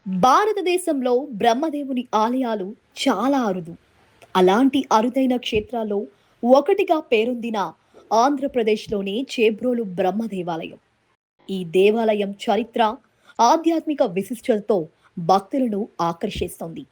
భారతదేశంలో బ్రహ్మదేవుని ఆలయాలు చాలా అరుదు. అలాంటి అరుదైన క్షేత్రాల్లో ఒకటిగా పేరొందిన ఆంధ్రప్రదేశ్‌లోని చేబ్రోలు బ్రహ్మ దేవాలయం. ఈ దేవాలయం చరిత్ర, ఆధ్యాత్మిక విశిష్టతతో భక్తులను ఆకర్షిస్తోంది.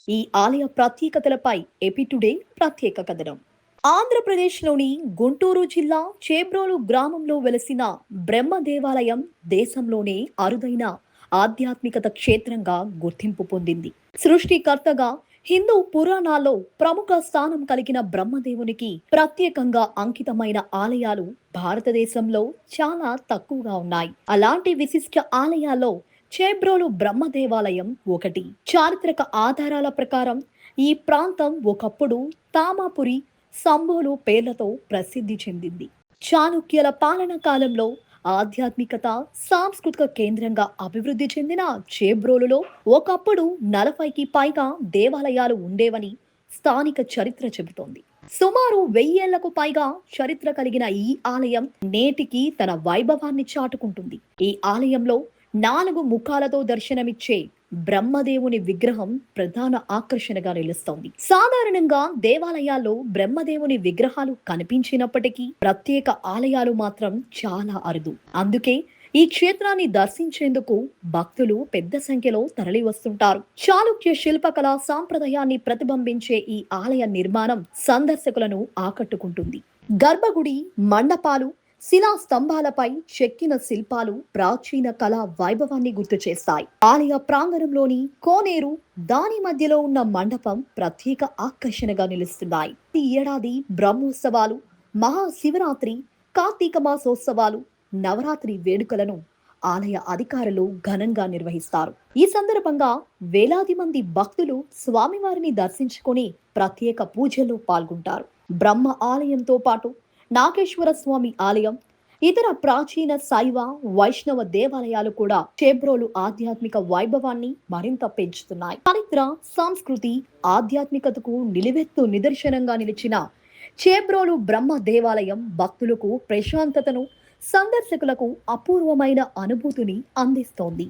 ఈ ఆలయ ప్రత్యేకతలపై ఎపి టుడే ప్రత్యేక కథనం. ఆంధ్రప్రదేశ్‌లోని గుంటూరు జిల్లా చేబ్రోలు గ్రామంలో వెలసిన బ్రహ్మ దేవాలయం దేశంలోనే అరుదైన ఆధ్యాత్మికత క్షేత్రంగా గుర్తింపు పొందింది. సృష్టికర్తగా హిందూ పురాణాల్లో ప్రముఖ స్థానం కలిగిన బ్రహ్మదేవునికి ప్రత్యేకంగా అంకితమైన ఆలయాలు భారతదేశంలో చాలా తక్కువగా ఉన్నాయి. అలాంటి విశిష్ట ఆలయాల్లో చేబ్రోలు బ్రహ్మ దేవాలయం ఒకటి. చారిత్రక ఆధారాల ప్రకారం ఈ ప్రాంతం ఒకప్పుడు తామాపురి, సంబోలు పేర్లతో ప్రసిద్ధి చెందింది. చాళుక్యుల పాలన కాలంలో ఆధ్యాత్మికత, సాంస్కృతిక కేంద్రంగా అభివృద్ధి చెందిన చేబ్రోలులో ఒకప్పుడు 40కి పైగా దేవాలయాలు ఉండేవని స్థానిక చరిత్ర చెబుతోంది. సుమారు 1000 ఏళ్లకు పైగా చరిత్ర కలిగిన ఈ ఆలయం నేటికి తన వైభవాన్ని చాటుకుంటుంది. ఈ ఆలయంలో 4 ముఖాలతో దర్శనమిచ్చే బ్రహ్మదేవుని విగ్రహం ప్రధాన ఆకర్షణగా నిలుస్తోంది. సాధారణంగా దేవాలయాల్లో బ్రహ్మదేవుని విగ్రహాలు కనిపించినప్పటికీ ప్రత్యేక ఆలయాలు మాత్రం చాలా అరుదు. అందుకే ఈ క్షేత్రాన్ని దర్శించేందుకు భక్తులు పెద్ద సంఖ్యలో తరలి వస్తుంటారు. చాళుక్య శిల్పకళ సాంప్రదాయాన్ని ప్రతిబింబించే ఈ ఆలయ నిర్మాణం సందర్శకులను ఆకట్టుకుంటుంది. గర్భగుడి, మండపాలు, శిలా స్తంభాలపై చెక్కిన శిల్పాలు ప్రాచీన కళా వైభవాన్ని గుర్తు చేస్తాయి. ఆలయ ప్రాంగణంలోని కోనేరు, దాని మధ్యలో ఉన్న మండపం ప్రత్యేక ఆకర్షణగా నిలుస్తున్నాయి. ఈ ఏడాది బ్రహ్మోత్సవాలు, మహాశివరాత్రి, కార్తీక మాసోత్సవాలు, నవరాత్రి వేడుకలను ఆలయ అధికారులు ఘనంగా నిర్వహిస్తారు. ఈ సందర్భంగా వేలాది మంది భక్తులు స్వామివారిని దర్శించుకొని ప్రత్యేక పూజల్లో పాల్గొంటారు. బ్రహ్మ ఆలయంతో పాటు నాగేశ్వర స్వామి ఆలయం, ఇతర ప్రాచీన శైవ, వైష్ణవ దేవాలయాలు కూడా చేబ్రోలు ఆధ్యాత్మిక వైభవాన్ని మరింత పెంచుతున్నాయి. చరిత్ర, సంస్కృతి, ఆధ్యాత్మికతకు నిలువెత్తు నిదర్శనంగా నిలిచిన చేబ్రోలు బ్రహ్మ దేవాలయం భక్తులకు ప్రశాంతతను, సందర్శకులకు అపూర్వమైన అనుభూతిని అందిస్తోంది.